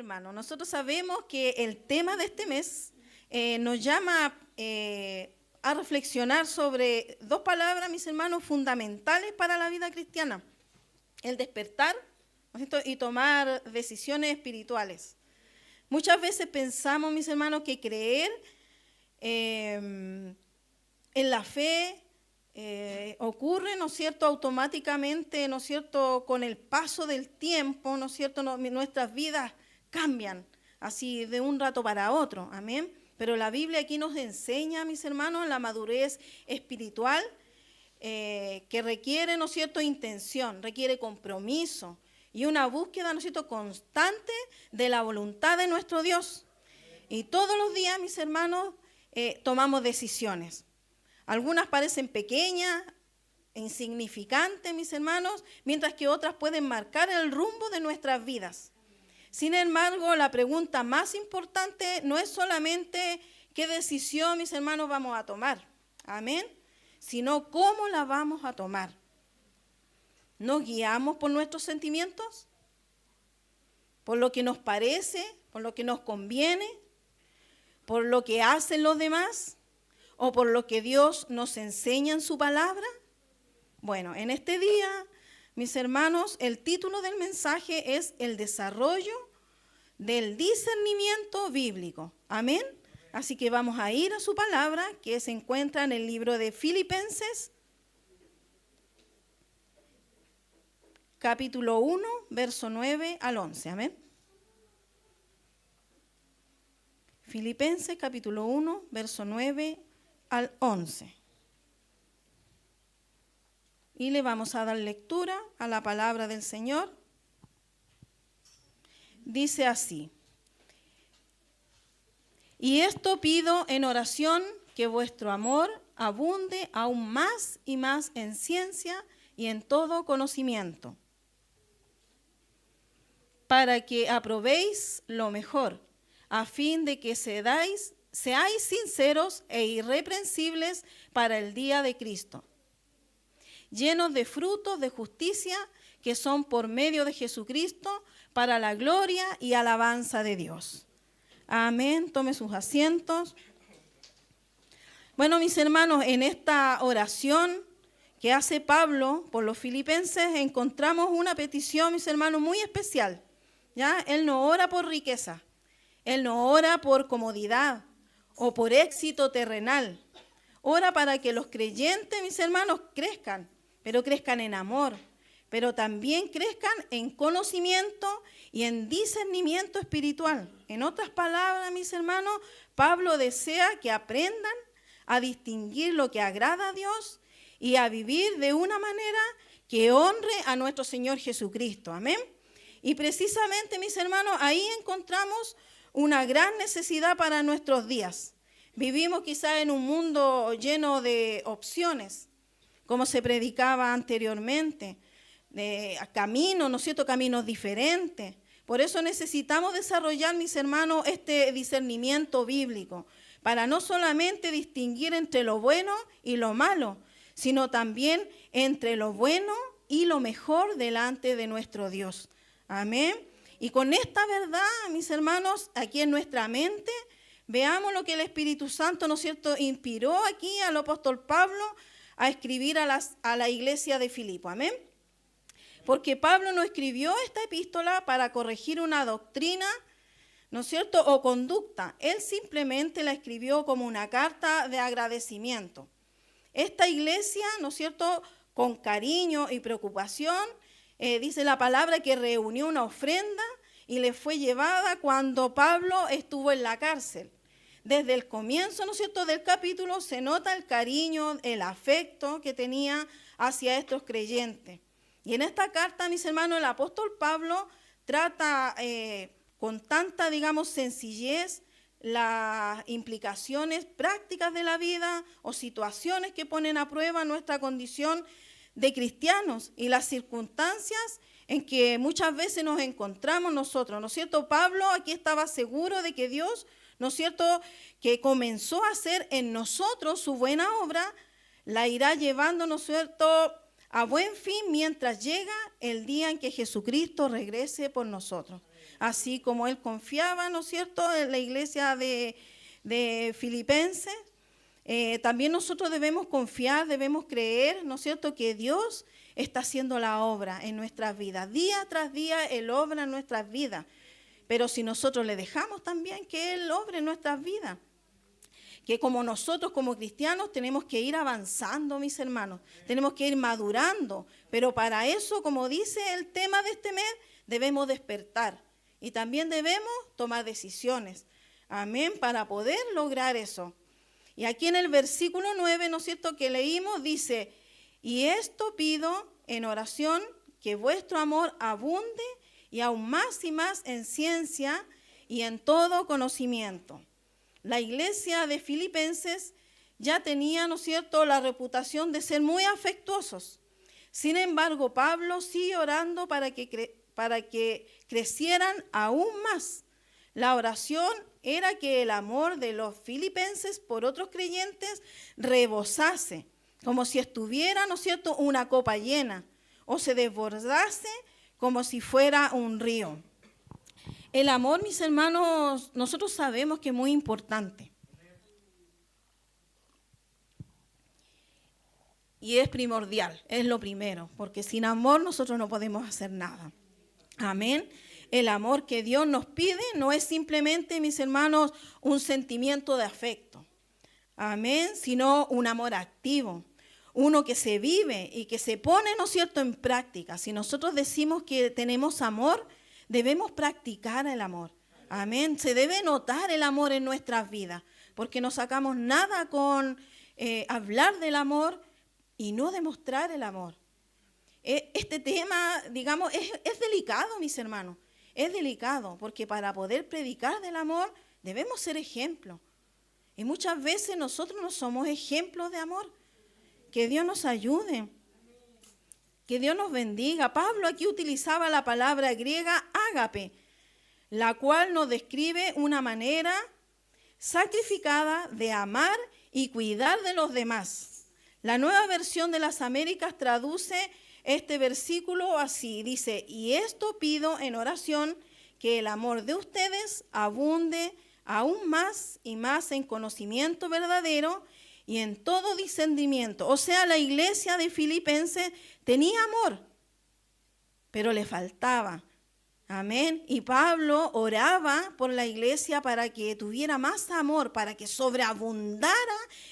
hermanos, nosotros sabemos que el tema de este mes nos llama a reflexionar sobre dos palabras, mis hermanos, fundamentales para la vida cristiana. El despertar, ¿no es cierto?, y tomar decisiones espirituales. Muchas veces pensamos, mis hermanos, que creer en la fe ocurre, ¿no es cierto?, automáticamente, ¿no es cierto?, con el paso del tiempo, ¿no es cierto?, nuestras vidas cambian así de un rato para otro, amén. Pero la Biblia aquí nos enseña, mis hermanos, la madurez espiritual que requiere, ¿no es cierto?, intención, requiere compromiso y una búsqueda, ¿no es cierto?, constante de la voluntad de nuestro Dios. Y todos los días, mis hermanos, tomamos decisiones. Algunas parecen pequeñas, insignificantes, mis hermanos, mientras que otras pueden marcar el rumbo de nuestras vidas. Sin embargo, la pregunta más importante no es solamente qué decisión, mis hermanos, vamos a tomar, amén, sino cómo la vamos a tomar. ¿Nos guiamos por nuestros sentimientos? ¿Por lo que nos parece? ¿Por lo que nos conviene? ¿Por lo que hacen los demás? ¿O por lo que Dios nos enseña en su palabra? Bueno, en este día, mis hermanos, el título del mensaje es el desarrollo del discernimiento bíblico. Amén. Así que vamos a ir a su palabra, que se encuentra en el libro de Filipenses, capítulo 1, verso 9 al 11. Amén. Filipenses, capítulo 1, verso 9 al 11. Y le vamos a dar lectura a la palabra del Señor. Dice así: y esto pido en oración, que vuestro amor abunde aún más y más en ciencia y en todo conocimiento, para que aprobéis lo mejor, a fin de que seáis sinceros e irreprensibles para el día de Cristo, llenos de frutos de justicia que son por medio de Jesucristo, para la gloria y alabanza de Dios. Amén. Tome sus asientos. Bueno, mis hermanos, en esta oración que hace Pablo por los filipenses encontramos una petición, mis hermanos, muy especial. ¿Ya? Él no ora por riqueza, él no ora por comodidad o por éxito terrenal. Ora para que los creyentes, mis hermanos, crezcan, pero crezcan en amor, pero también crezcan en conocimiento y en discernimiento espiritual. En otras palabras, mis hermanos, Pablo desea que aprendan a distinguir lo que agrada a Dios y a vivir de una manera que honre a nuestro Señor Jesucristo. Amén. Y precisamente, mis hermanos, ahí encontramos una gran necesidad para nuestros días. Vivimos quizás en un mundo lleno de opciones, como se predicaba anteriormente, de caminos, ¿no es cierto?, caminos diferentes. Por eso necesitamos desarrollar, mis hermanos, este discernimiento bíblico, para no solamente distinguir entre lo bueno y lo malo, sino también entre lo bueno y lo mejor delante de nuestro Dios. Amén. Y con esta verdad, mis hermanos, aquí en nuestra mente, veamos lo que el Espíritu Santo, ¿no es cierto?, inspiró aquí al apóstol Pablo a escribir a la iglesia de Filipo. Amén. Porque Pablo no escribió esta epístola para corregir una doctrina, ¿no es cierto?, o conducta. Él simplemente la escribió como una carta de agradecimiento. Esta iglesia, ¿no es cierto?, con cariño y preocupación, dice la palabra que reunió una ofrenda y le fue llevada cuando Pablo estuvo en la cárcel. Desde el comienzo, ¿no es cierto?, del capítulo se nota el cariño, el afecto que tenía hacia estos creyentes. Y en esta carta, mis hermanos, el apóstol Pablo trata con tanta, digamos, sencillez las implicaciones prácticas de la vida o situaciones que ponen a prueba nuestra condición de cristianos y las circunstancias en que muchas veces nos encontramos nosotros, ¿no es cierto? Pablo aquí estaba seguro de que Dios, ¿no es cierto?, que comenzó a hacer en nosotros su buena obra, la irá llevando, ¿no es cierto?, a buen fin mientras llega el día en que Jesucristo regrese por nosotros. Así como él confiaba, ¿no es cierto?, en la iglesia de Filipenses, también nosotros debemos confiar, debemos creer, ¿no es cierto?, que Dios está haciendo la obra en nuestras vidas. Día tras día Él obra en nuestras vidas. Pero si nosotros le dejamos también que Él obre en nuestras vidas, que como nosotros como cristianos tenemos que ir avanzando, mis hermanos, tenemos que ir madurando, pero para eso, como dice el tema de este mes, debemos despertar y también debemos tomar decisiones, amén, para poder lograr eso. Y aquí en el versículo 9, ¿no es cierto?, que leímos, dice, y esto pido en oración, que vuestro amor abunde y aún más y más en ciencia y en todo conocimiento. La iglesia de Filipenses ya tenía, ¿no es cierto?, la reputación de ser muy afectuosos. Sin embargo, Pablo sigue orando para que crecieran aún más. La oración era que el amor de los filipenses por otros creyentes rebosase, como si estuviera, ¿no es cierto?, una copa llena, o se desbordase como si fuera un río. El amor, mis hermanos, nosotros sabemos que es muy importante. Y es primordial, es lo primero, porque sin amor nosotros no podemos hacer nada. Amén. El amor que Dios nos pide no es simplemente, mis hermanos, un sentimiento de afecto. Amén, sino un amor activo. Uno que se vive y que se pone, ¿no es cierto?, en práctica. Si nosotros decimos que tenemos amor, debemos practicar el amor. Amén. Se debe notar el amor en nuestras vidas, porque no sacamos nada con hablar del amor y no demostrar el amor. Este tema, digamos, es delicado, mis hermanos. Es delicado, porque para poder predicar del amor debemos ser ejemplos. Y muchas veces nosotros no somos ejemplos de amor. Que Dios nos ayude. Que Dios nos bendiga. Pablo aquí utilizaba la palabra griega ágape, la cual nos describe una manera sacrificada de amar y cuidar de los demás. La Nueva Versión de las Américas traduce este versículo así, dice, y esto pido en oración, que el amor de ustedes abunde aún más y más en conocimiento verdadero y en todo discernimiento. O sea, la iglesia de Filipenses tenía amor, pero le faltaba. Amén. Y Pablo oraba por la iglesia para que tuviera más amor, para que sobreabundara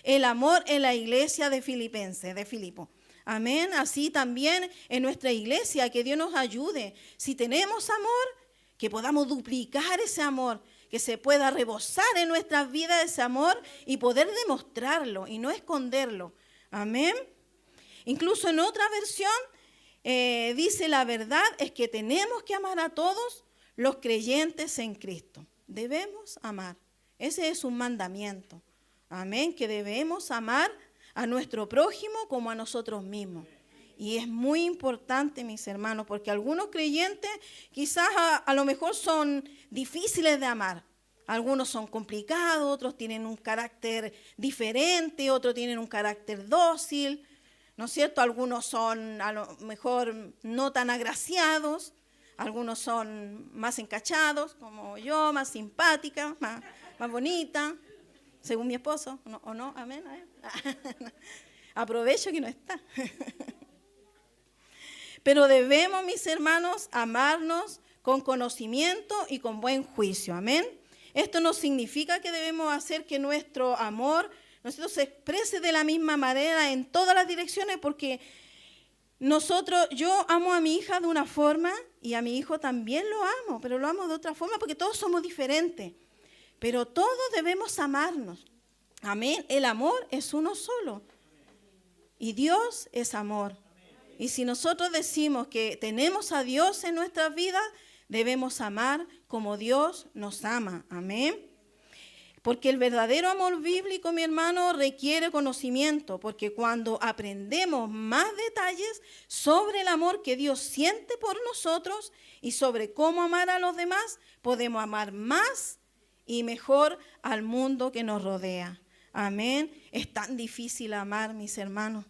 el amor en la iglesia de Filipenses, de Filipo. Amén. Así también en nuestra iglesia, que Dios nos ayude. Si tenemos amor, que podamos duplicar ese amor, que se pueda rebosar en nuestras vidas ese amor y poder demostrarlo y no esconderlo. Amén. Incluso en otra versión dice, la verdad es que tenemos que amar a todos los creyentes en Cristo. Debemos amar. Ese es un mandamiento. Amén. Que debemos amar a nuestro prójimo como a nosotros mismos. Y es muy importante, mis hermanos, porque algunos creyentes quizás a lo mejor son difíciles de amar. Algunos son complicados, otros tienen un carácter diferente, otros tienen un carácter dócil, ¿no es cierto? Algunos son a lo mejor no tan agraciados, algunos son más encachados, como yo, más simpática, más bonita, según mi esposo, ¿o no? Amén. Aprovecho que no está. Pero debemos, mis hermanos, amarnos con conocimiento y con buen juicio. Amén. Esto no significa que debemos hacer que nuestro amor se exprese de la misma manera en todas las direcciones, porque yo amo a mi hija de una forma y a mi hijo también lo amo, pero lo amo de otra forma porque todos somos diferentes. Pero todos debemos amarnos. Amén. El amor es uno solo. Y Dios es amor. Y si nosotros decimos que tenemos a Dios en nuestras vidas, debemos amar como Dios nos ama. Amén. Porque el verdadero amor bíblico, mi hermano, requiere conocimiento, porque cuando aprendemos más detalles sobre el amor que Dios siente por nosotros y sobre cómo amar a los demás, podemos amar más y mejor al mundo que nos rodea. Amén. Es tan difícil amar, mis hermanos.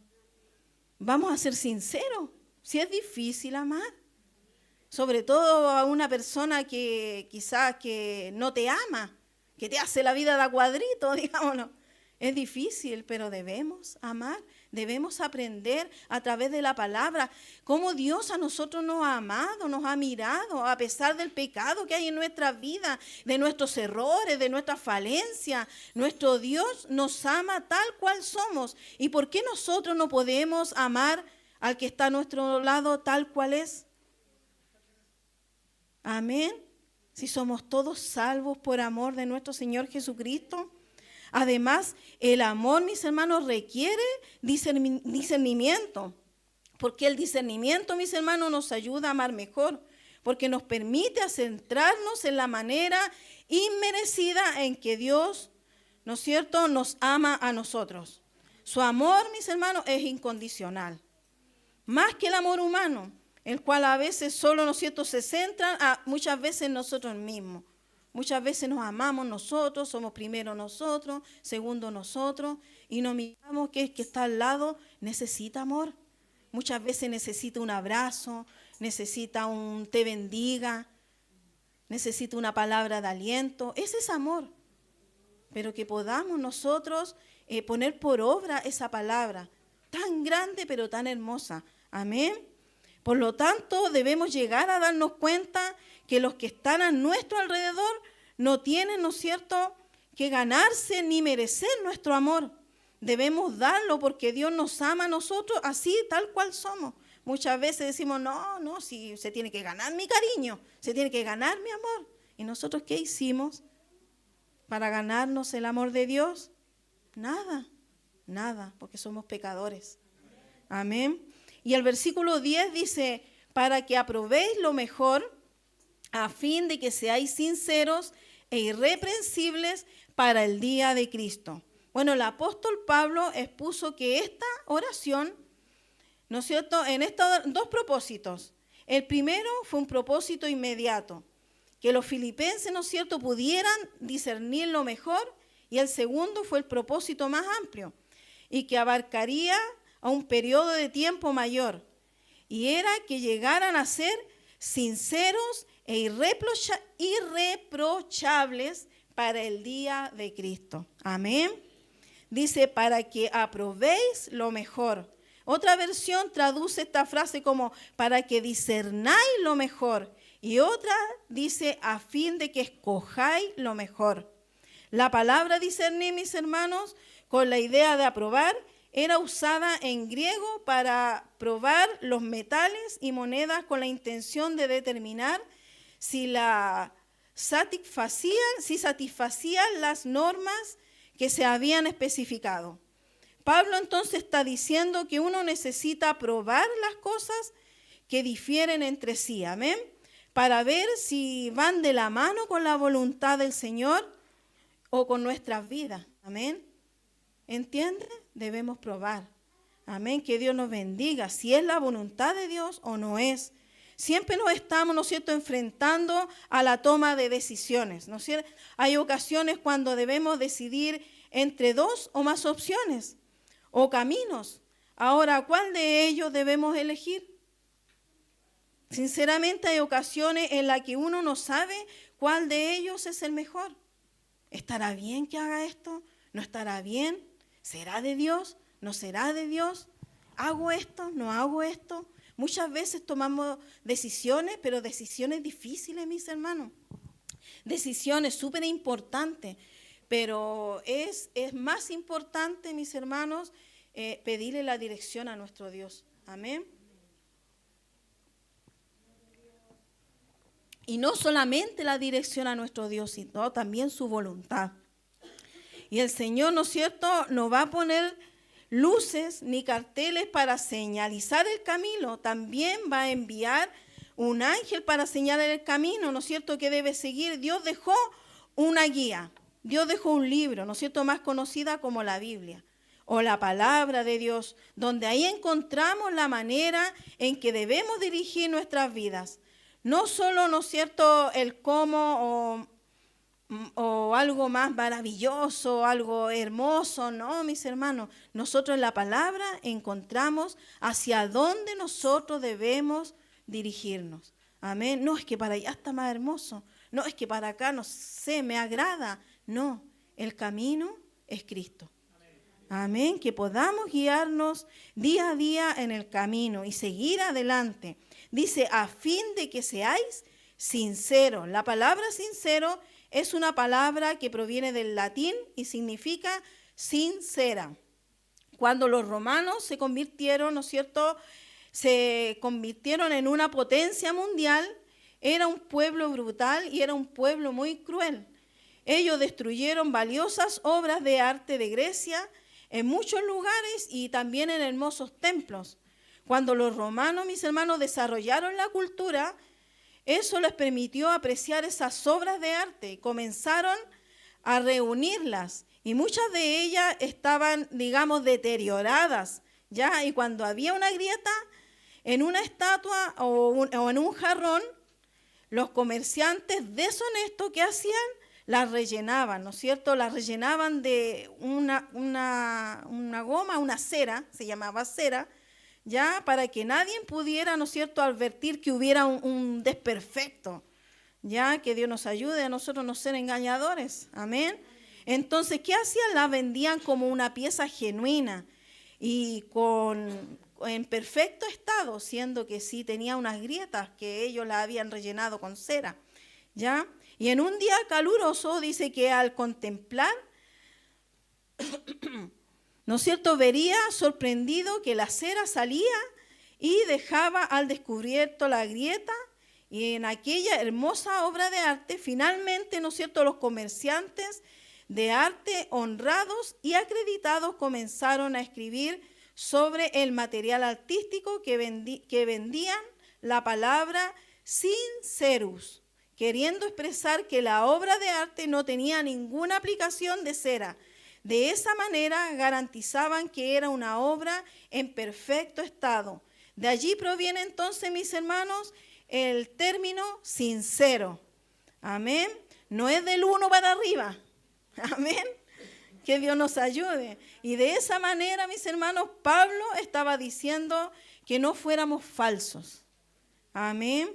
vamos a ser sinceros, si es difícil amar, sobre todo a una persona que quizás que no te ama, que te hace la vida de cuadrito, digámoslo. Es difícil, pero debemos amar, debemos aprender a través de la palabra cómo Dios a nosotros nos ha amado, nos ha mirado, a pesar del pecado que hay en nuestra vida, de nuestros errores, de nuestras falencias. Nuestro Dios nos ama tal cual somos. ¿Y por qué nosotros no podemos amar al que está a nuestro lado tal cual es? Amén. Si somos todos salvos por amor de nuestro Señor Jesucristo. Además, el amor, mis hermanos, requiere discernimiento, porque el discernimiento, mis hermanos, nos ayuda a amar mejor, porque nos permite centrarnos en la manera inmerecida en que Dios, ¿no es cierto?, nos ama a nosotros. Su amor, mis hermanos, es incondicional, más que el amor humano, el cual a veces solo, ¿no es cierto?, se centra muchas veces en nosotros mismos. Muchas veces nos amamos nosotros, somos primero nosotros, segundo nosotros, y no miramos que el que está al lado necesita amor. Muchas veces necesita un abrazo, necesita un te bendiga, necesita una palabra de aliento. Ese es amor. Pero que podamos nosotros poner por obra esa palabra, tan grande pero tan hermosa. Amén. Por lo tanto, debemos llegar a darnos cuenta que los que están a nuestro alrededor no tienen, ¿no es cierto?, que ganarse ni merecer nuestro amor. Debemos darlo porque Dios nos ama a nosotros así, tal cual somos. Muchas veces decimos, no, si se tiene que ganar mi cariño, se tiene que ganar mi amor. ¿Y nosotros qué hicimos para ganarnos el amor de Dios? Nada, porque somos pecadores. Amén. Y el versículo 10 dice, para que aprobéis lo mejor, a fin de que seáis sinceros e irreprensibles para el día de Cristo. Bueno, el apóstol Pablo expuso que esta oración, ¿no es cierto?, en estos dos propósitos. El primero fue un propósito inmediato, que los filipenses, ¿no es cierto?, pudieran discernir lo mejor, y el segundo fue el propósito más amplio, y que abarcaría a un periodo de tiempo mayor, y era que llegaran a ser sinceros e irreprochables para el día de Cristo. Amén. Dice, para que aprobéis lo mejor. Otra versión traduce esta frase como, para que discernáis lo mejor. Y otra dice, a fin de que escojáis lo mejor. La palabra discernir, mis hermanos, con la idea de aprobar, era usada en griego para probar los metales y monedas con la intención de determinar si satisfacían las normas que se habían especificado. Pablo entonces está diciendo que uno necesita probar las cosas que difieren entre sí, amén, para ver si van de la mano con la voluntad del Señor o con nuestras vidas, amén. ¿Entiende? Debemos probar. Amén. Que Dios nos bendiga. Si es la voluntad de Dios o no es. Siempre nos estamos, ¿no es cierto?, enfrentando a la toma de decisiones, ¿no es cierto? Hay ocasiones cuando debemos decidir entre dos o más opciones o caminos. Ahora, ¿cuál de ellos debemos elegir? Sinceramente, hay ocasiones en las que uno no sabe cuál de ellos es el mejor. ¿Estará bien que haga esto? ¿No estará bien? ¿Será de Dios? ¿No será de Dios? ¿Hago esto? ¿No hago esto? Muchas veces tomamos decisiones, pero decisiones difíciles, mis hermanos. Decisiones súper importantes, pero es más importante, mis hermanos, pedirle la dirección a nuestro Dios. Amén. Y no solamente la dirección a nuestro Dios, sino también su voluntad. Y el Señor, ¿no es cierto?, no va a poner luces ni carteles para señalizar el camino. También va a enviar un ángel para señalar el camino, ¿no es cierto?, que debe seguir. Dios dejó una guía. Dios dejó un libro, ¿no es cierto?, más conocida como la Biblia o la palabra de Dios, donde ahí encontramos la manera en que debemos dirigir nuestras vidas. No solo, ¿no es cierto?, el cómo o algo más maravilloso, algo hermoso. No, mis hermanos, nosotros en la palabra encontramos hacia dónde nosotros debemos dirigirnos. Amén. No, es que para allá está más hermoso. No, es que para acá, no sé, me agrada. No, el camino es Cristo. Amén. Que podamos guiarnos día a día en el camino y seguir adelante. Dice, a fin de que seáis sinceros. La palabra sincero es una palabra que proviene del latín y significa sincera. Cuando los romanos se convirtieron, ¿no es cierto?, se convirtieron en una potencia mundial, era un pueblo brutal y era un pueblo muy cruel. Ellos destruyeron valiosas obras de arte de Grecia en muchos lugares y también en hermosos templos. Cuando los romanos, mis hermanos, desarrollaron la cultura, eso les permitió apreciar esas obras de arte y comenzaron a reunirlas. Y muchas de ellas estaban, digamos, deterioradas, ¿ya? Y cuando había una grieta en una estatua o en un jarrón, los comerciantes deshonestos, ¿qué hacían? Las rellenaban, ¿no es cierto? Las rellenaban de una goma, una cera, se llamaba cera, ya para que nadie pudiera, ¿no es cierto?, advertir que hubiera un desperfecto, ya que Dios nos ayude a nosotros no ser engañadores, amén. Entonces, ¿qué hacían? La vendían como una pieza genuina y en perfecto estado, siendo que sí tenía unas grietas que ellos la habían rellenado con cera, ya. Y en un día caluroso dice que al contemplar, ¿no es cierto?, vería sorprendido que la cera salía y dejaba al descubierto la grieta, y en aquella hermosa obra de arte, finalmente, ¿no es cierto?, los comerciantes de arte honrados y acreditados comenzaron a escribir sobre el material artístico que vendían la palabra sincerus, queriendo expresar que la obra de arte no tenía ninguna aplicación de cera. De esa manera garantizaban que era una obra en perfecto estado. De allí proviene entonces, mis hermanos, el término sincero. Amén. No es del 1 para arriba. Amén. Que Dios nos ayude. Y de esa manera, mis hermanos, Pablo estaba diciendo que no fuéramos falsos. Amén.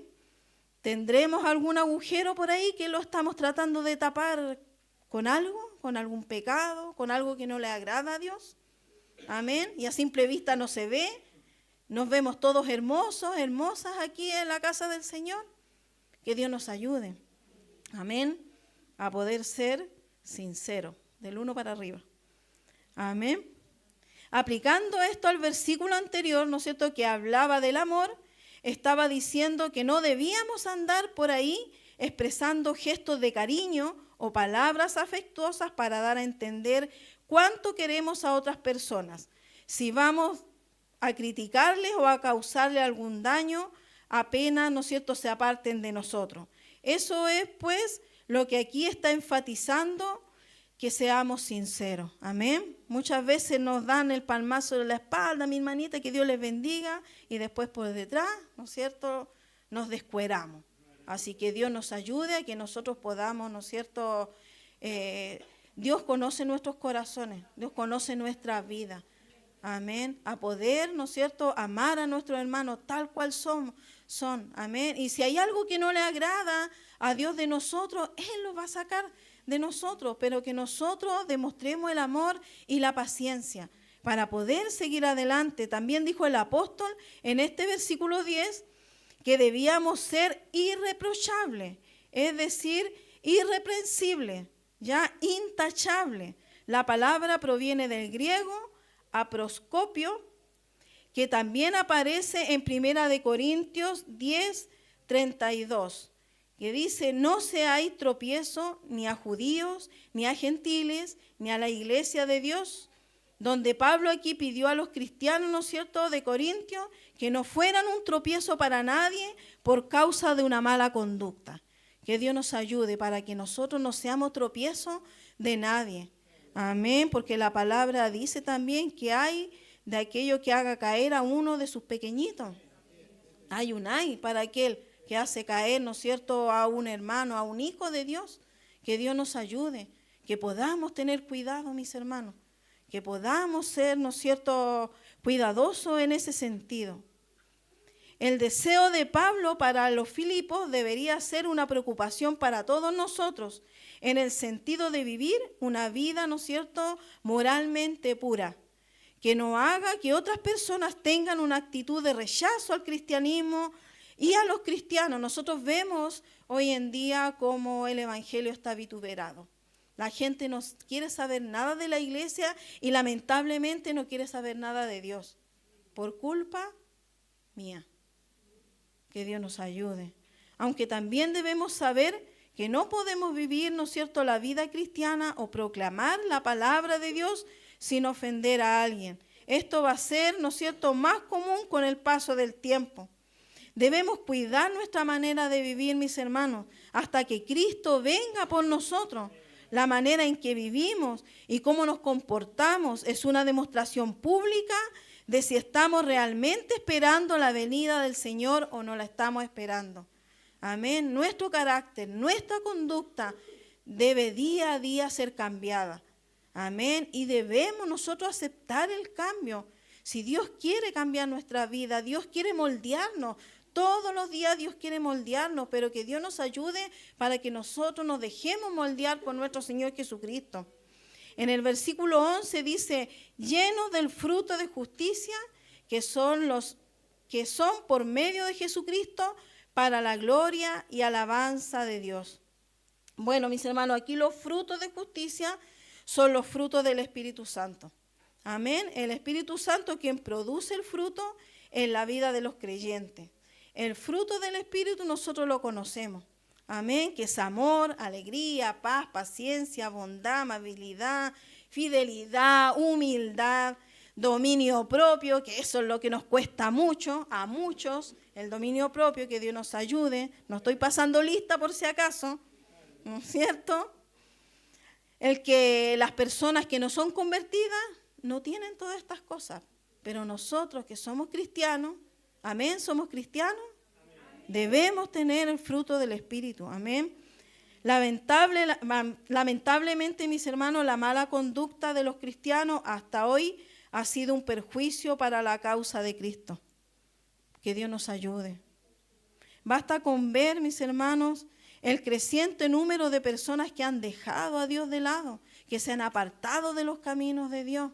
¿Tendremos algún agujero por ahí que lo estamos tratando de tapar con algo, con algún pecado, con algo que no le agrada a Dios? Amén. Y a simple vista no se ve. Nos vemos todos hermosos, hermosas aquí en la casa del Señor. Que Dios nos ayude. Amén. A poder ser sinceros, del 1 para arriba. Amén. Aplicando esto al versículo anterior, ¿no es cierto?, que hablaba del amor, estaba diciendo que no debíamos andar por ahí expresando gestos de cariño o palabras afectuosas para dar a entender cuánto queremos a otras personas. Si vamos a criticarles o a causarle algún daño, apenas, ¿no es cierto?, se aparten de nosotros. Eso es, pues, lo que aquí está enfatizando, que seamos sinceros. Amén. Muchas veces nos dan el palmazo de la espalda, mi hermanita, que Dios les bendiga, y después por detrás, ¿no es cierto?, nos descueramos. Así que Dios nos ayude a que nosotros podamos, ¿no es cierto?, Dios conoce nuestros corazones, Dios conoce nuestra vida. Amén. A poder, ¿no es cierto?, amar a nuestros hermanos tal cual son. Amén. Y si hay algo que no le agrada a Dios de nosotros, Él lo va a sacar de nosotros, pero que nosotros demostremos el amor y la paciencia para poder seguir adelante. También dijo el apóstol en este versículo 10 que debíamos ser irreprochables, es decir, irreprensibles, ya intachables. La palabra proviene del griego aproscopio, que también aparece en 1 Corintios 10:32, que dice: no seáis tropiezo ni a judíos, ni a gentiles, ni a la iglesia de Dios, donde Pablo aquí pidió a los cristianos, ¿no es cierto?, de Corintios, que no fueran un tropiezo para nadie por causa de una mala conducta. Que Dios nos ayude para que nosotros no seamos tropiezo de nadie. Amén, porque la palabra dice también que hay de aquello que haga caer a uno de sus pequeñitos. Hay para aquel que hace caer, ¿no es cierto?, a un hermano, a un hijo de Dios. Que Dios nos ayude, que podamos tener cuidado, mis hermanos, que podamos ser, ¿no es cierto?, cuidadosos en ese sentido. El deseo de Pablo para los Filipos debería ser una preocupación para todos nosotros, en el sentido de vivir una vida, ¿no es cierto?, moralmente pura, que no haga que otras personas tengan una actitud de rechazo al cristianismo y a los cristianos. Nosotros vemos hoy en día cómo el evangelio está vituperado. La gente no quiere saber nada de la iglesia y lamentablemente no quiere saber nada de Dios, por culpa mía. Que Dios nos ayude. Aunque también debemos saber que no podemos vivir, ¿no es cierto?, la vida cristiana o proclamar la palabra de Dios sin ofender a alguien. Esto va a ser, ¿no es cierto?, más común con el paso del tiempo. Debemos cuidar nuestra manera de vivir, mis hermanos, hasta que Cristo venga por nosotros. La manera en que vivimos y cómo nos comportamos es una demostración pública de si estamos realmente esperando la venida del Señor o no la estamos esperando. Amén. Nuestro carácter, nuestra conducta debe día a día ser cambiada. Amén. Y debemos nosotros aceptar el cambio. Si Dios quiere cambiar nuestra vida, Dios quiere moldearnos. Todos los días Dios quiere moldearnos, pero que Dios nos ayude para que nosotros nos dejemos moldear por nuestro Señor Jesucristo. En el versículo 11 dice, llenos del fruto de justicia, que son por medio de Jesucristo, para la gloria y alabanza de Dios. Bueno, mis hermanos, aquí los frutos de justicia son los frutos del Espíritu Santo. Amén. El Espíritu Santo quien produce el fruto en la vida de los creyentes. El fruto del Espíritu nosotros lo conocemos. Amén. Que es amor, alegría, paz, paciencia, bondad, amabilidad, fidelidad, humildad, dominio propio, que eso es lo que nos cuesta mucho, a muchos, el dominio propio, que Dios nos ayude. No estoy pasando lista por si acaso, ¿no es cierto? El que las personas que no son convertidas no tienen todas estas cosas, pero nosotros que somos cristianos, amén, somos cristianos, debemos tener el fruto del Espíritu, amén. Lamentablemente, mis hermanos, la mala conducta de los cristianos hasta hoy ha sido un perjuicio para la causa de Cristo. Que Dios nos ayude. Basta con ver, mis hermanos, el creciente número de personas que han dejado a Dios de lado, que se han apartado de los caminos de Dios.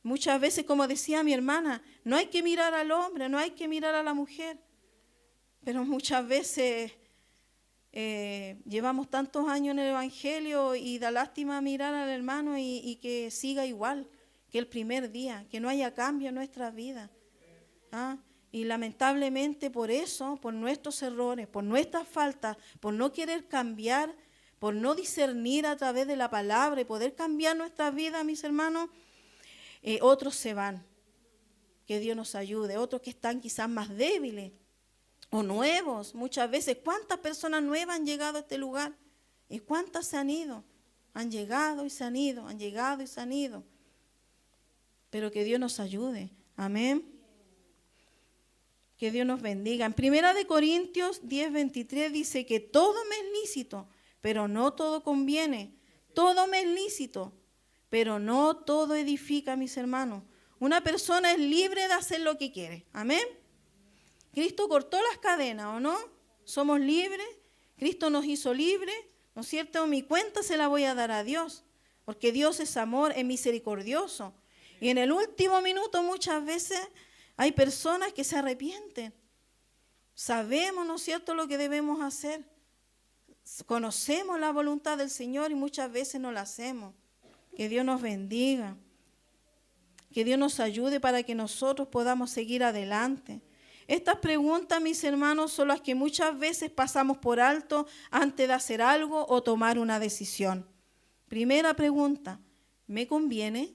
Muchas veces, como decía mi hermana, no hay que mirar al hombre, no hay que mirar a la mujer. Pero muchas veces llevamos tantos años en el Evangelio y da lástima mirar al hermano y que siga igual que el primer día, que no haya cambio en nuestras vidas. Y lamentablemente por eso, por nuestros errores, por nuestras faltas, por no querer cambiar, por no discernir a través de la palabra y poder cambiar nuestras vidas, mis hermanos, otros se van. Que Dios nos ayude. Otros que están quizás más débiles o nuevos. Muchas veces, ¿cuántas personas nuevas han llegado a este lugar? ¿Y cuántas se han ido? Han llegado y se han ido, han llegado y se han ido. Pero que Dios nos ayude. Amén. Que Dios nos bendiga. En 1 Corintios 10:23 dice que todo me es lícito, pero no todo conviene. Todo me es lícito, pero no todo edifica, mis hermanos. Una persona es libre de hacer lo que quiere. Amén. Cristo cortó las cadenas, ¿o no? Somos libres. Cristo nos hizo libres, ¿no es cierto? Mi cuenta se la voy a dar a Dios, porque Dios es amor, es misericordioso. Y en el último minuto muchas veces hay personas que se arrepienten. Sabemos, ¿no es cierto?, lo que debemos hacer. Conocemos la voluntad del Señor y muchas veces no la hacemos. Que Dios nos bendiga. Que Dios nos ayude para que nosotros podamos seguir adelante. Estas preguntas, mis hermanos, son las que muchas veces pasamos por alto antes de hacer algo o tomar una decisión. Primera pregunta, ¿me conviene?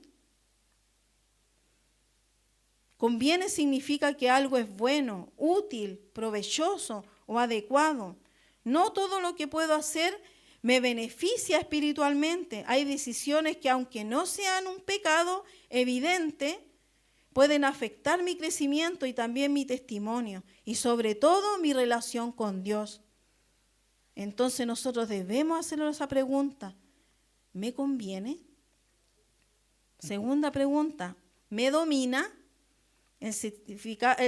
Conviene significa que algo es bueno, útil, provechoso o adecuado. No todo lo que puedo hacer me beneficia espiritualmente. Hay decisiones que, aunque no sean un pecado evidente, pueden afectar mi crecimiento y también mi testimonio y sobre todo mi relación con Dios. Entonces nosotros debemos hacernos esa pregunta. ¿Me conviene? Segunda pregunta, ¿me domina? El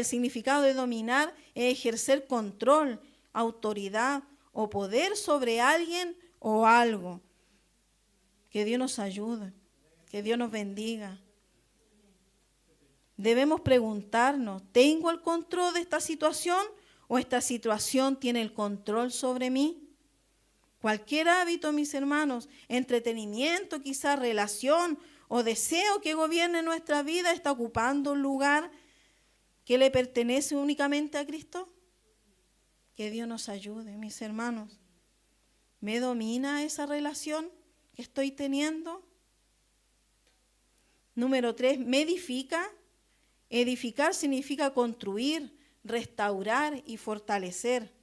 significado de dominar es ejercer control, autoridad o poder sobre alguien o algo. Que Dios nos ayude, que Dios nos bendiga. Debemos preguntarnos, ¿tengo el control de esta situación o esta situación tiene el control sobre mí? Cualquier hábito, mis hermanos, entretenimiento, quizás relación o deseo que gobierne nuestra vida está ocupando un lugar que le pertenece únicamente a Cristo. Que Dios nos ayude, mis hermanos. ¿Me domina esa relación que estoy teniendo? Número 3, ¿me edifica? Edificar significa construir, restaurar y fortalecer.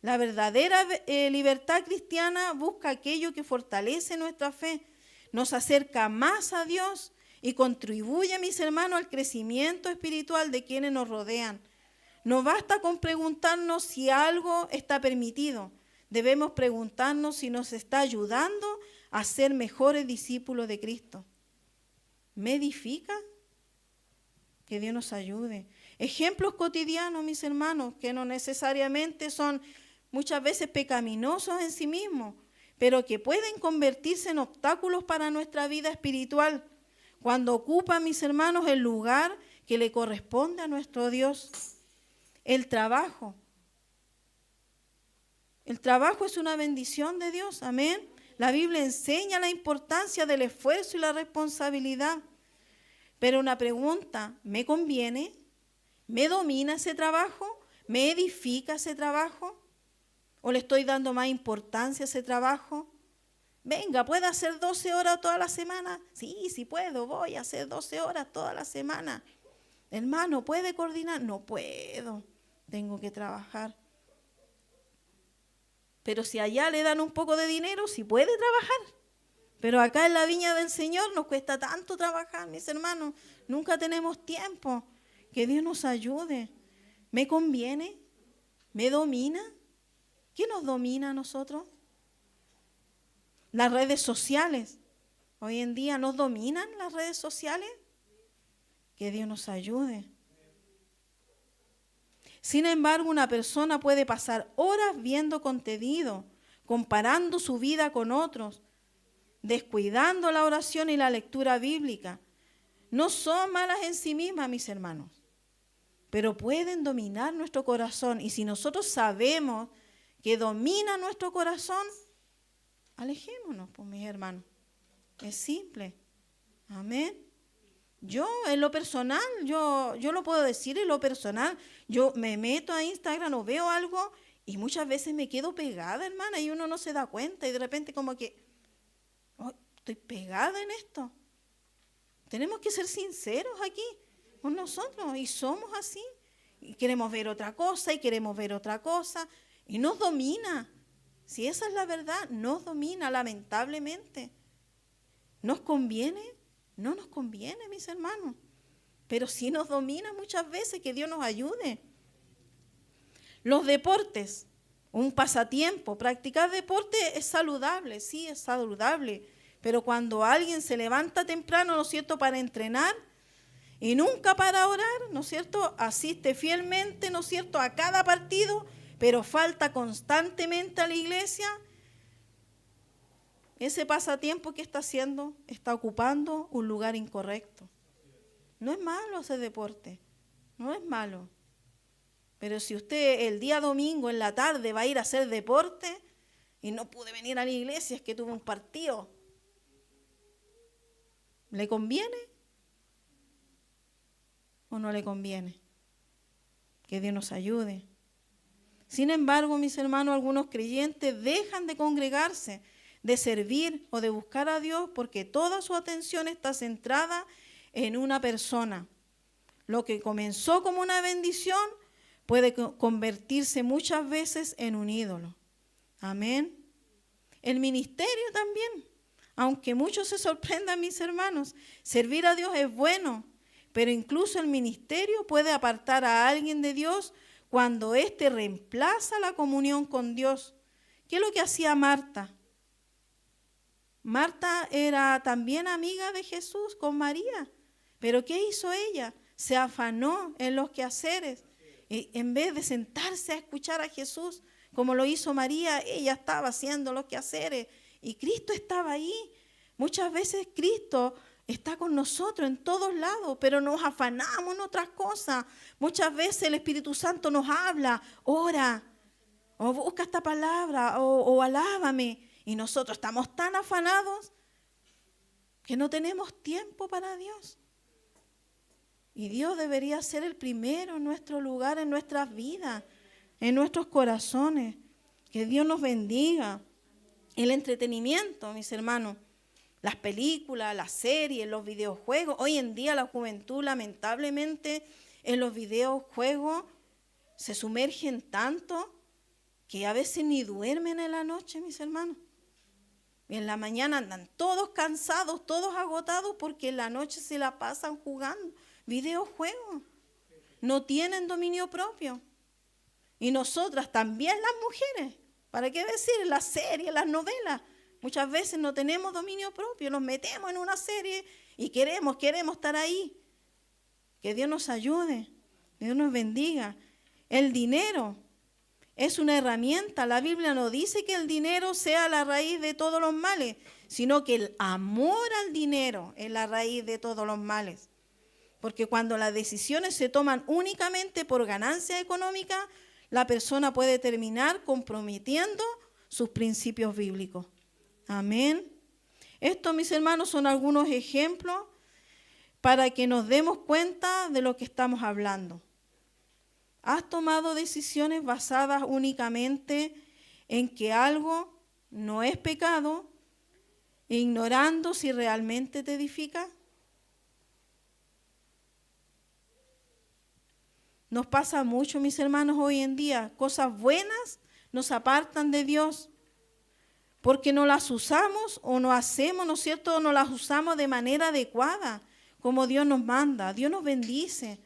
La verdadera libertad cristiana busca aquello que fortalece nuestra fe, nos acerca más a Dios y contribuye, mis hermanos, al crecimiento espiritual de quienes nos rodean. No basta con preguntarnos si algo está permitido. Debemos preguntarnos si nos está ayudando a ser mejores discípulos de Cristo. ¿Me edifica? Que Dios nos ayude. Ejemplos cotidianos, mis hermanos, que no necesariamente son muchas veces pecaminosos en sí mismos, pero que pueden convertirse en obstáculos para nuestra vida espiritual cuando ocupan, mis hermanos, el lugar que le corresponde a nuestro Dios. El trabajo. El trabajo es una bendición de Dios, amén. La Biblia enseña la importancia del esfuerzo y la responsabilidad. Pero una pregunta, ¿me conviene? ¿Me domina ese trabajo? ¿Me edifica ese trabajo? ¿O le estoy dando más importancia a ese trabajo? Venga, ¿puedo hacer 12 horas toda la semana? Sí puedo, voy a hacer 12 horas toda la semana. Hermano, ¿puede coordinar? No puedo, tengo que trabajar. Pero si allá le dan un poco de dinero, sí puede trabajar. Pero acá en la viña del Señor nos cuesta tanto trabajar, mis hermanos. Nunca tenemos tiempo. Que Dios nos ayude. ¿Me conviene? ¿Me domina? ¿Qué nos domina a nosotros? Las redes sociales. Hoy en día nos dominan las redes sociales. Que Dios nos ayude. Sin embargo, una persona puede pasar horas viendo contenido, comparando su vida con otros, descuidando la oración y la lectura bíblica. No son malas en sí mismas, mis hermanos, pero pueden dominar nuestro corazón. Y si nosotros sabemos que domina nuestro corazón, alejémonos, pues, mis hermanos. Es simple. Amén. Yo, en lo personal, yo lo puedo decir en lo personal. Yo me meto a Instagram o veo algo y muchas veces me quedo pegada, hermana, y uno no se da cuenta y de repente como que, oh, estoy pegada en esto. Tenemos que ser sinceros aquí con nosotros y somos así. Y queremos ver otra cosa y queremos ver otra cosa y nos domina. Si esa es la verdad, nos domina lamentablemente. ¿Nos conviene? No nos conviene, mis hermanos, pero sí nos domina muchas veces. Que Dios nos ayude. Los deportes, un pasatiempo. Practicar deporte es saludable, sí, es saludable, pero cuando alguien se levanta temprano, ¿no es cierto?, para entrenar y nunca para orar, ¿no es cierto?, asiste fielmente, ¿no es cierto?, a cada partido, pero falta constantemente a la iglesia. Ese pasatiempo que está haciendo está ocupando un lugar incorrecto. No es malo hacer deporte, no es malo. Pero si usted el día domingo en la tarde va a ir a hacer deporte y no pude venir a la iglesia, es que tuve un partido, ¿le conviene o no le conviene? Que Dios nos ayude. Sin embargo, mis hermanos, algunos creyentes dejan de congregarse, de servir o de buscar a Dios porque toda su atención está centrada en una persona. Lo que comenzó como una bendición puede convertirse muchas veces en un ídolo. Amén. El ministerio también, aunque muchos se sorprendan, mis hermanos, servir a Dios es bueno, pero incluso el ministerio puede apartar a alguien de Dios cuando éste reemplaza la comunión con Dios. ¿Qué es lo que hacía Marta? Marta era también amiga de Jesús con María. ¿Pero qué hizo ella? Se afanó en los quehaceres. Y en vez de sentarse a escuchar a Jesús, como lo hizo María, ella estaba haciendo los quehaceres. Y Cristo estaba ahí. Muchas veces Cristo está con nosotros en todos lados, pero nos afanamos en otras cosas. Muchas veces el Espíritu Santo nos habla, ora, o busca esta palabra, o alábame. Y nosotros estamos tan afanados que no tenemos tiempo para Dios. Y Dios debería ser el primero en nuestro lugar, en nuestras vidas, en nuestros corazones. Que Dios nos bendiga. El entretenimiento, mis hermanos, las películas, las series, los videojuegos. Hoy en día la juventud, lamentablemente, en los videojuegos se sumergen tanto que a veces ni duermen en la noche, mis hermanos. Y en la mañana andan todos cansados, todos agotados, porque en la noche se la pasan jugando videojuegos. No tienen dominio propio. Y nosotras también, las mujeres, ¿para qué decir? Las series, las novelas. Muchas veces no tenemos dominio propio, nos metemos en una serie y queremos estar ahí. Que Dios nos ayude, Dios nos bendiga. El dinero es una herramienta. La Biblia no dice que el dinero sea la raíz de todos los males, sino que el amor al dinero es la raíz de todos los males. Porque cuando las decisiones se toman únicamente por ganancia económica, la persona puede terminar comprometiendo sus principios bíblicos. Amén. Estos, mis hermanos, son algunos ejemplos para que nos demos cuenta de lo que estamos hablando. ¿Has tomado decisiones basadas únicamente en que algo no es pecado, ignorando si realmente te edifica? Nos pasa mucho, mis hermanos, hoy en día. Cosas buenas nos apartan de Dios porque no las usamos o no hacemos, ¿no es cierto? No las usamos de manera adecuada, como Dios nos manda. Dios nos bendice.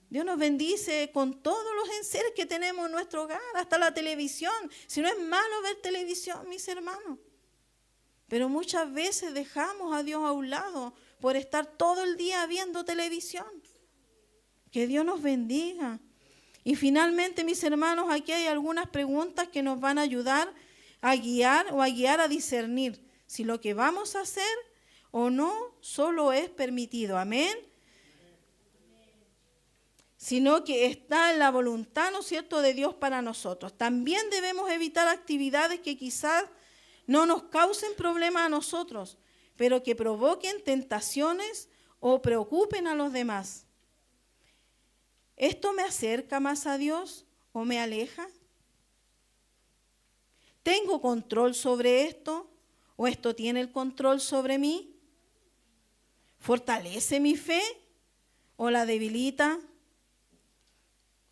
Dios nos bendice con todos los enseres que tenemos en nuestro hogar, hasta la televisión. Si no es malo ver televisión, mis hermanos. Pero muchas veces dejamos a Dios a un lado por estar todo el día viendo televisión. Que Dios nos bendiga. Y finalmente, mis hermanos, aquí hay algunas preguntas que nos van a ayudar a guiar a discernir si lo que vamos a hacer o no solo es permitido. Amén. Sino que está en la voluntad, ¿no es cierto?, de Dios para nosotros. También debemos evitar actividades que quizás no nos causen problemas a nosotros, pero que provoquen tentaciones o preocupen a los demás. ¿Esto me acerca más a Dios o me aleja? ¿Tengo control sobre esto o esto tiene el control sobre mí? ¿Fortalece mi fe o la debilita?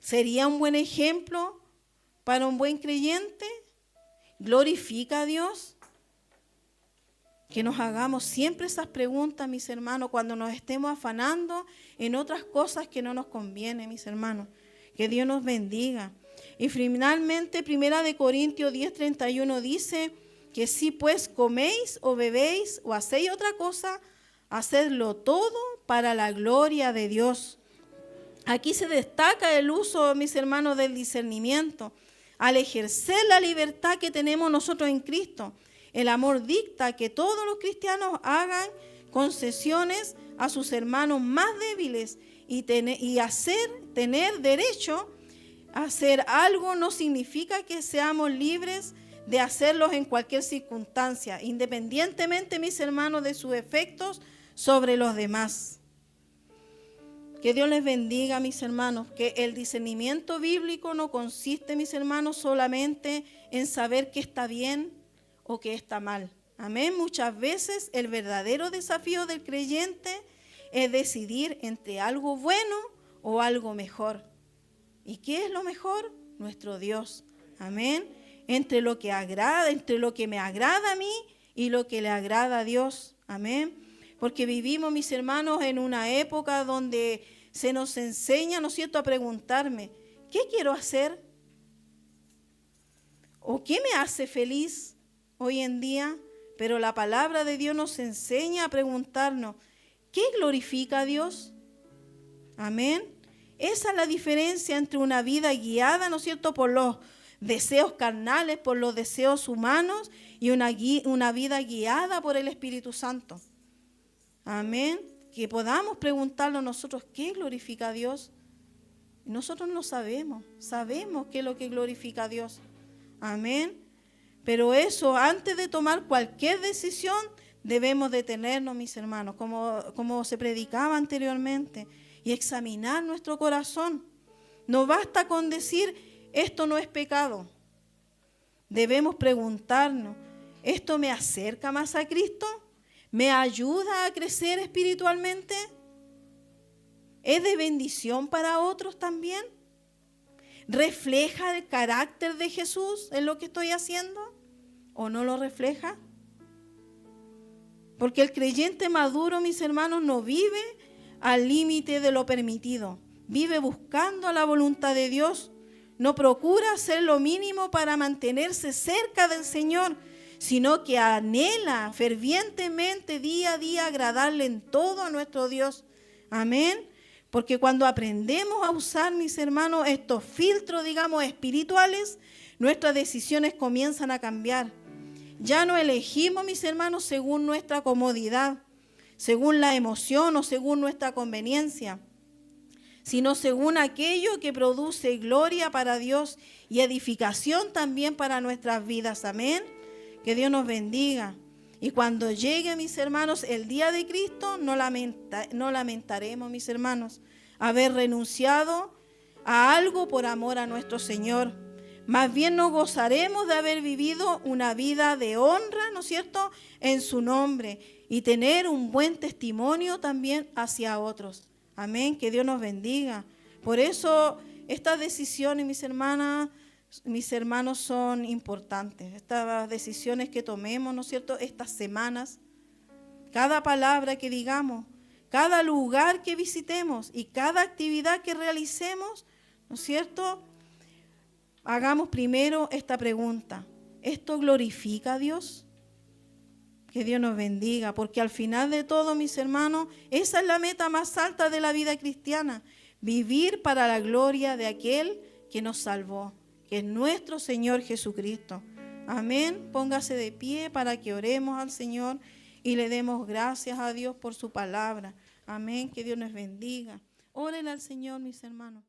¿Sería un buen ejemplo para un buen creyente? ¿Glorifica a Dios? Que nos hagamos siempre esas preguntas, mis hermanos, cuando nos estemos afanando en otras cosas que no nos convienen, mis hermanos. Que Dios nos bendiga. Y finalmente, 1 Corintios 10:31 dice que si pues coméis o bebéis o hacéis otra cosa, hacedlo todo para la gloria de Dios. Aquí se destaca el uso, mis hermanos, del discernimiento. Al ejercer la libertad que tenemos nosotros en Cristo, el amor dicta que todos los cristianos hagan concesiones a sus hermanos más débiles y tener derecho a hacer algo no significa que seamos libres de hacerlos en cualquier circunstancia, independientemente, mis hermanos, de sus efectos sobre los demás. Que Dios les bendiga, mis hermanos, que el discernimiento bíblico no consiste, mis hermanos, solamente en saber qué está bien o qué está mal. Amén. Muchas veces el verdadero desafío del creyente es decidir entre algo bueno o algo mejor. ¿Y qué es lo mejor? Nuestro Dios. Amén. Entre lo que me agrada a mí y lo que le agrada a Dios. Amén. Porque vivimos, mis hermanos, en una época donde se nos enseña, ¿no es cierto?, a preguntarme, ¿qué quiero hacer? ¿O qué me hace feliz hoy en día? Pero la palabra de Dios nos enseña a preguntarnos, ¿qué glorifica a Dios? Amén. Esa es la diferencia entre una vida guiada, ¿no es cierto?, por los deseos carnales, por los deseos humanos, y una vida guiada por el Espíritu Santo. Amén. Que podamos preguntarnos nosotros, ¿qué glorifica a Dios? Nosotros no sabemos qué es lo que glorifica a Dios. Amén. Pero eso, antes de tomar cualquier decisión, debemos detenernos, mis hermanos, como se predicaba anteriormente, y examinar nuestro corazón. No basta con decir, esto no es pecado. Debemos preguntarnos, ¿esto me acerca más a Cristo? ¿Me ayuda a crecer espiritualmente? ¿Es de bendición para otros también? ¿Refleja el carácter de Jesús en lo que estoy haciendo? ¿O no lo refleja? Porque el creyente maduro, mis hermanos, no vive al límite de lo permitido. Vive buscando la voluntad de Dios. No procura hacer lo mínimo para mantenerse cerca del Señor, sino que anhela fervientemente día a día agradarle en todo a nuestro Dios. Amén. Porque cuando aprendemos a usar, mis hermanos, estos filtros, digamos, espirituales, nuestras decisiones comienzan a cambiar. Ya no elegimos, mis hermanos, según nuestra comodidad, según la emoción o según nuestra conveniencia, sino según aquello que produce gloria para Dios y edificación también para nuestras vidas. Amén. Que Dios nos bendiga. Y cuando llegue, mis hermanos, el día de Cristo, no lamentaremos, mis hermanos, haber renunciado a algo por amor a nuestro Señor. Más bien nos gozaremos de haber vivido una vida de honra, ¿no es cierto?, en su nombre, y tener un buen testimonio también hacia otros. Amén, que Dios nos bendiga. Por eso estas decisiones, mis hermanos, son importantes. Estas decisiones que tomemos, ¿no es cierto?, estas semanas, cada palabra que digamos, cada lugar que visitemos y cada actividad que realicemos, ¿no es cierto?, hagamos primero esta pregunta: ¿esto glorifica a Dios? Que Dios nos bendiga, porque al final de todo, mis hermanos, esa es la meta más alta de la vida cristiana: vivir para la gloria de aquel que nos salvó, que es nuestro Señor Jesucristo. Amén. Póngase de pie para que oremos al Señor y le demos gracias a Dios por su palabra. Amén. Que Dios nos bendiga. Oren al Señor, mis hermanos.